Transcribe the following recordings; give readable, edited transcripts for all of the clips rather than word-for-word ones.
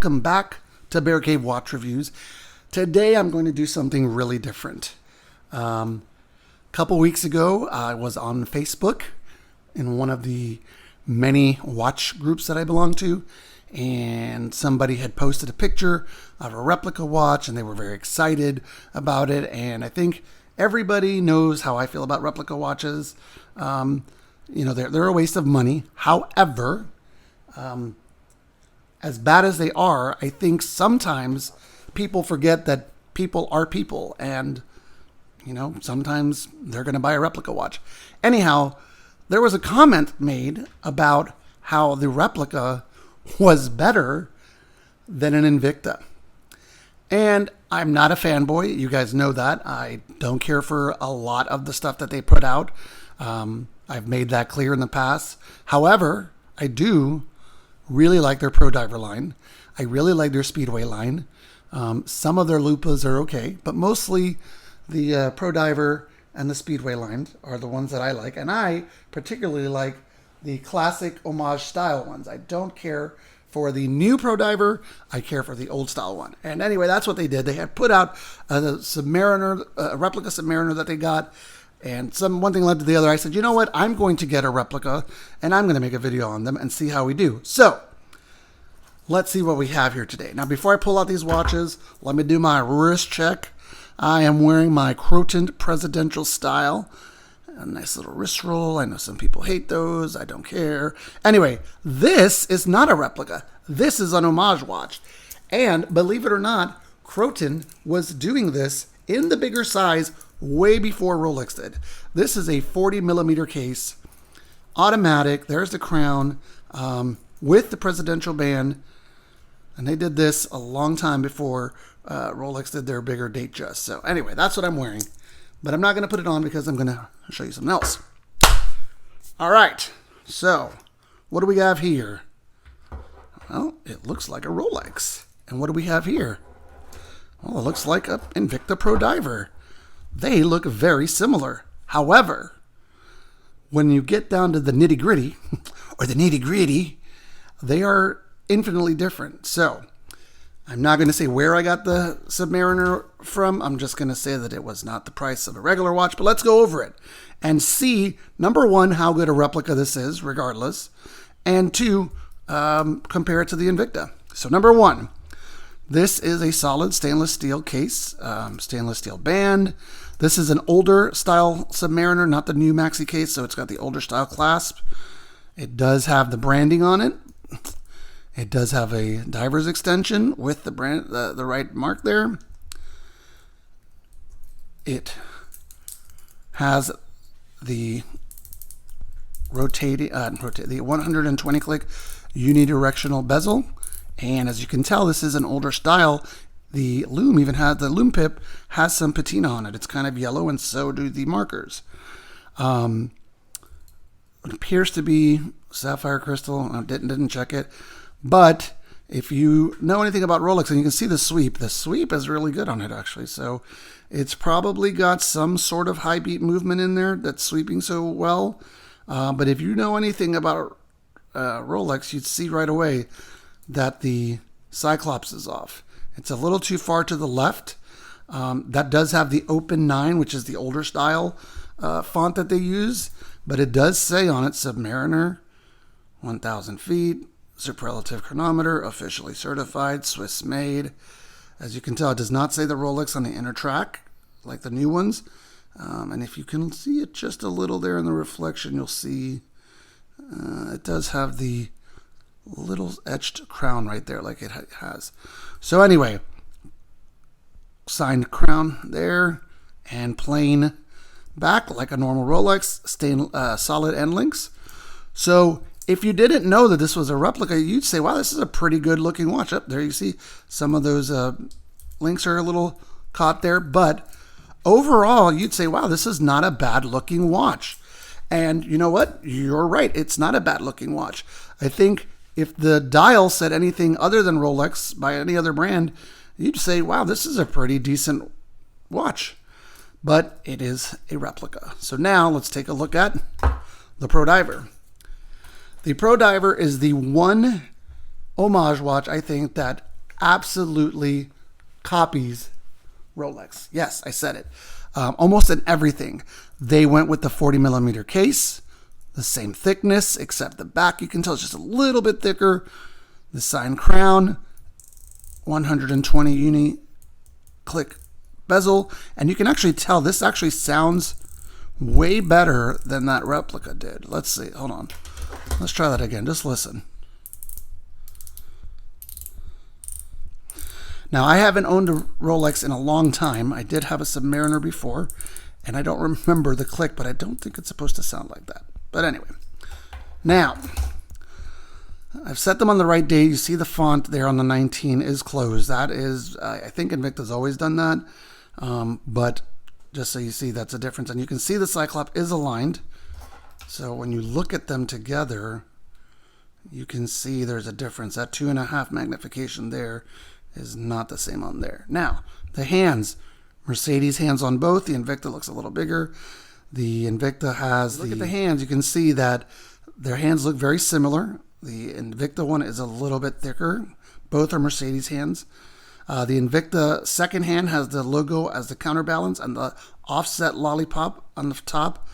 welcome back to Bear Cave Watch Reviews. Today I'm going to do something really different. A couple weeks ago I was on Facebook in one of the many watch groups that I belong to, and somebody had posted a picture of a replica watch and they were very excited about it. And I think everybody knows how I feel about replica watches. They're a waste of money. However, as bad as they are, I think sometimes people forget that people are people, and sometimes they're going to buy a replica watch. Anyhow, there was a comment made about how the replica was better than an Invicta. And I'm not a fanboy. You guys know that. I don't care for a lot of the stuff that they put out. I've made that clear in the past. However, I do really like their Pro Diver line. I really like their Speedway line. Some of their Lupas are okay, but mostly the Pro Diver and the Speedway line are the ones that I like. And I particularly like the classic Homage style ones. I don't care for the new Pro Diver. I care for the old style one. And anyway, that's what they did. They had put out a Submariner, a replica Submariner that they got. And one thing led to the other. I said, you know what? I'm going to get a replica and I'm going to make a video on them and see how we do. So let's see what we have here today. Now, before I pull out these watches, let me do my wrist check. I am wearing my Croton Presidential Style. A nice little wrist roll. I know some people hate those. I don't care. Anyway, this is not a replica. This is an Homage watch. And believe it or not, Croton was doing this in the bigger size way before Rolex did. This is a 40 millimeter case, automatic. There's the crown with the presidential band. And they did this a long time before Rolex did their bigger date just. So anyway, that's what I'm wearing. But I'm not going to put it on because I'm going to show you something else. All right. So what do we have here? Well, it looks like a Rolex. And what do we have here? Well, it looks like an Invicta Pro Diver. They look very similar. However, when you get down to the nitty-gritty, or the nitty-gritty, they are infinitely different. So I'm not going to say where I got the Submariner from. I'm just going to say that it was not the price of a regular watch. But let's go over it and see, number one, how good a replica this is, regardless. And two, compare it to the Invicta. So number one, this is a solid stainless steel case, stainless steel band. This is an older style Submariner, not the new maxi case, so it's got the older style clasp. It does have the branding on it. It does have a diver's extension with the brand, the right mark there. It has the the 120 click unidirectional bezel. And as you can tell, this is an older style. The loom pip has some patina on it. It's kind of yellow, and so do the markers. It appears to be sapphire crystal. I didn't check it. But if you know anything about Rolex, and you can see the sweep is really good on it, actually. So it's probably got some sort of high beat movement in there that's sweeping so well. But if you know anything about Rolex, you'd see right away that the Cyclops is off. It's a little too far to the left. That does have the open 9, which is the older style font that they use, but it does say on it Submariner, 1,000 feet, superlative chronometer, officially certified, Swiss made. As you can tell, it does not say the Rolex on the inner track like the new ones. And if you can see it just a little there in the reflection, you'll see it does have the little etched crown right there like it has. So anyway, signed crown there and plain back like a normal Rolex, solid end links. So if you didn't know that this was a replica, you'd say, wow, this is a pretty good looking watch. Up there you see some of those links are a little caught there, but overall you'd say, wow, this is not a bad looking watch. And you know what? You're right. It's not a bad looking watch. I think if the dial said anything other than Rolex by any other brand, you'd say, wow, this is a pretty decent watch. But it is a replica. So now let's take a look at the Pro Diver. The Pro Diver is the one Homage watch, I think, that absolutely copies Rolex. Yes, I said it. Almost in everything. They went with the 40 millimeter case, the same thickness, except the back, you can tell it's just a little bit thicker. The sign crown, 120 uni-click bezel, and you can actually tell this actually sounds way better than that replica did. Let's see, hold on. Let's try that again, just listen. Now, I haven't owned a Rolex in a long time. I did have a Submariner before, and I don't remember the click, but I don't think it's supposed to sound like that. But anyway, now, I've set them on the right date. You see the font there on the 19 is closed. That is, I think Invicta's always done that, but just so you see that's a difference. And you can see the Cyclops is aligned. So when you look at them together, you can see there's a difference. That 2.5 magnification there is not the same on there. Now, the hands, Mercedes hands on both. The Invicta looks a little bigger. The Invicta has, look at the hands, you can see that their hands look very similar. The Invicta one is a little bit thicker. Both are Mercedes hands. The Invicta second hand has the logo as the counterbalance and the offset lollipop on the top.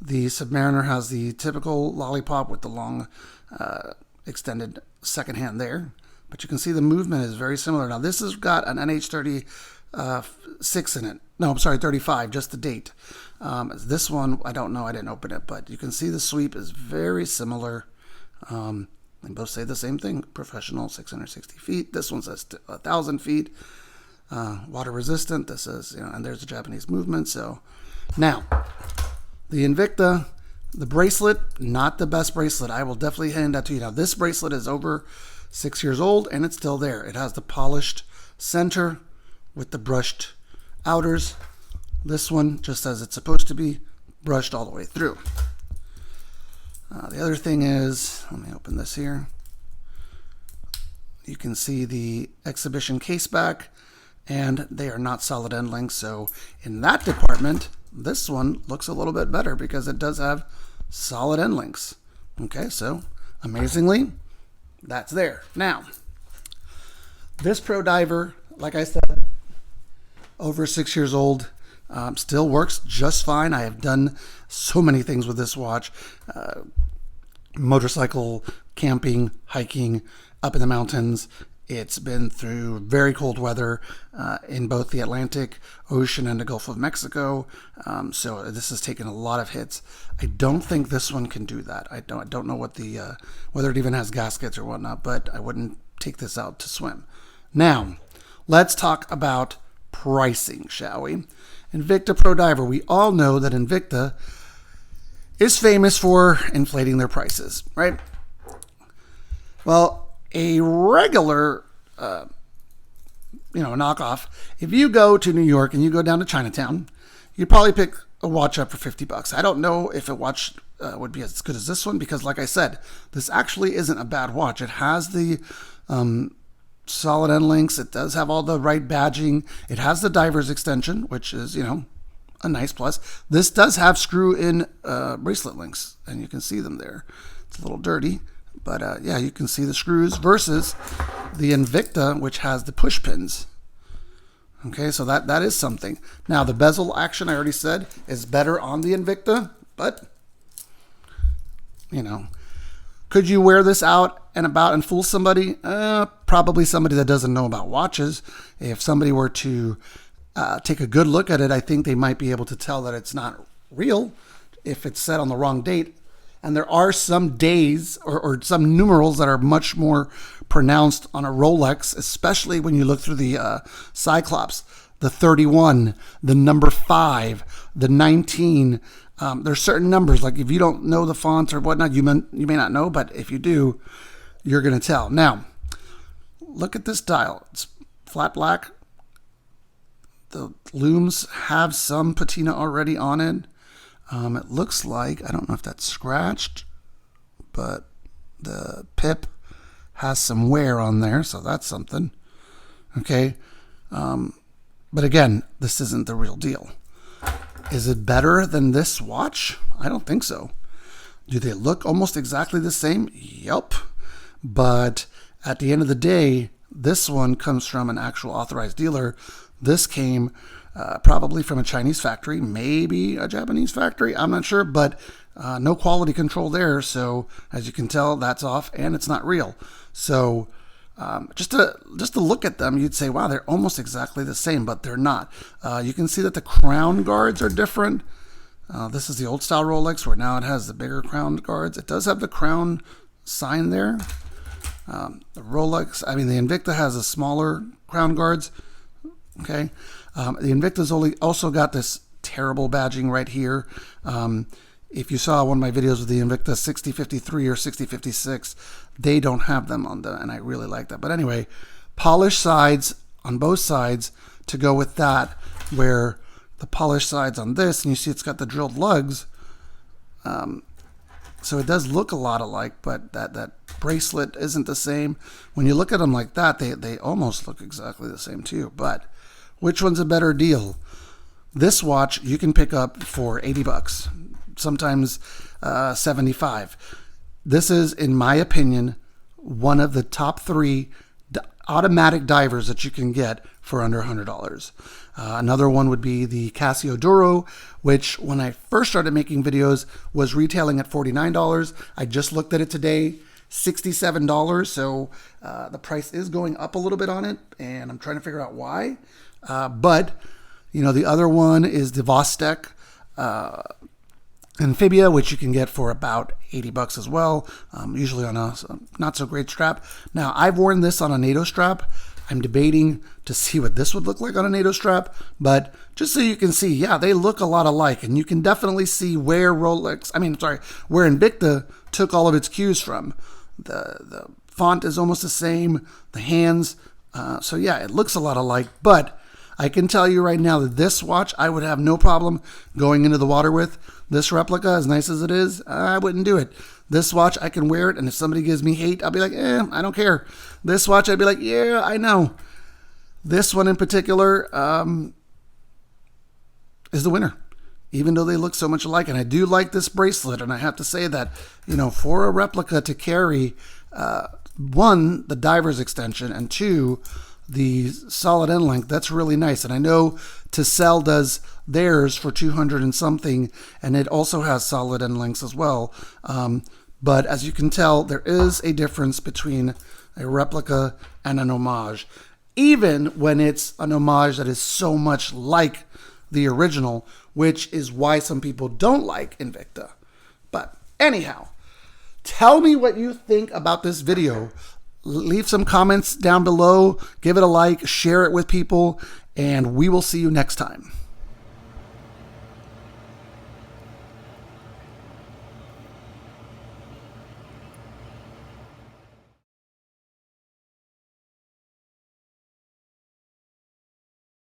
The Submariner has the typical lollipop with the long extended second hand there. But you can see the movement is very similar. Now, this has got an NH36 in it. No, I'm sorry, 35, just the date. This one, I don't know. I didn't open it. But you can see the sweep is very similar. They both say the same thing. Professional, 660 feet. This one says 1,000 feet. Water resistant. This is, and there's the Japanese movement. So now, the Invicta, the bracelet, not the best bracelet. I will definitely hand that to you. Now, this bracelet is over 6 years old, and it's still there. It has the polished center with the brushed outers. This one, just as it's supposed to be, brushed all the way through. The other thing is, let me open this here. You can see the exhibition case back, and they are not solid end links. So in that department, this one looks a little bit better because it does have solid end links. Okay, so amazingly, that's there. Now, this Pro Diver, like I said, over 6 years old, still works just fine. I have done so many things with this watch. Motorcycle, camping, hiking, up in the mountains. It's been through very cold weather in both the Atlantic Ocean and the Gulf of Mexico. So this has taken a lot of hits. I don't think this one can do that. I don't know what the whether it even has gaskets or whatnot, but I wouldn't take this out to swim. Now, let's talk about pricing, shall we? Invicta Pro Diver. We all know that Invicta is famous for inflating their prices, right? Well, a regular, knockoff, if you go to New York and you go down to Chinatown, you'd probably pick a watch up for $50. I don't know if a watch would be as good as this one because, like I said, this actually isn't a bad watch. It has the solid end links. It does have all the right badging. It has the diver's extension, which is, a nice plus. This does have screw-in bracelet links, and you can see them there. It's a little dirty, but yeah, you can see the screws versus the Invicta, which has the push pins. Okay, so that is something. Now, the bezel action, I already said, is better on the Invicta, but, could you wear this out and about and fool somebody? Probably somebody that doesn't know about watches. If somebody were to take a good look at it, I think they might be able to tell that it's not real if it's set on the wrong date. And there are some days or some numerals that are much more pronounced on a Rolex, especially when you look through the Cyclops, the 31, the number 5, the 19. There's certain numbers, like if you don't know the fonts or whatnot, you may not know, but if you do, you're going to tell. Now, look at this dial. It's flat black. The looms have some patina already on it. It looks like, I don't know if that's scratched, but the pip has some wear on there, so that's something. Okay. But again, this isn't the real deal. Is it better than this watch? I don't think so. Do they look almost exactly the same? Yep. But at the end of the day, This one comes from an actual authorized dealer. This came probably from a Chinese factory, maybe a Japanese factory. I'm not sure, but no quality control there. So as you can tell, that's off and it's not real. So just to look at them, you'd say, wow, they're almost exactly the same, but they're not. You can see that the crown guards are different. This is the old style Rolex where now it has the bigger crown guards. It does have the crown sign there. The Rolex, I mean, the Invicta has a smaller crown guards. Okay. The Invicta's also got this terrible badging right here. If you saw one of my videos with the Invicta 6053 or 6056, they don't have them on them, and I really like that. But anyway, polished sides on both sides to go with that, where the polished sides on this, and you see it's got the drilled lugs. So it does look a lot alike, but that bracelet isn't the same. When you look at them like that, they almost look exactly the same too. But which one's a better deal? This watch you can pick up for 80 bucks, sometimes 75. This is, in my opinion, one of the top 3 automatic divers that you can get for under $100. Another one would be the Casio Duro, which when I first started making videos was retailing at $49. I just looked at it today, $67. So the price is going up a little bit on it, and I'm trying to figure out why. But you know, the other one is the Vostek Amphibia, which you can get for about 80 bucks as well, usually on a not so great strap. Now, I've worn this on a NATO strap. I'm debating to see what this would look like on a NATO strap, but just so you can see, yeah, they look a lot alike, and you can definitely see where where Invicta took all of its cues from. The font is almost the same, the hands, so yeah, it looks a lot alike, but I can tell you right now that this watch I would have no problem going into the water with. This replica, as nice as it is, I wouldn't do it. This watch, I can wear it, and if somebody gives me hate, I'll be like, I don't care. This watch, I'd be like, yeah, I know. This one in particular is the winner, even though they look so much alike. And I do like this bracelet, and I have to say that, you know, for a replica to carry, one, the diver's extension, and two, the solid end length, that's really nice. And I know Tissell does theirs for 200 and something, and it also has solid end lengths as well. But as you can tell, there is a difference between a replica and an homage, even when it's an homage that is so much like the original, which is why some people don't like Invicta. But anyhow, tell me what you think about this video. Leave some comments down below, give it a like, share it with people, and we will see you next time.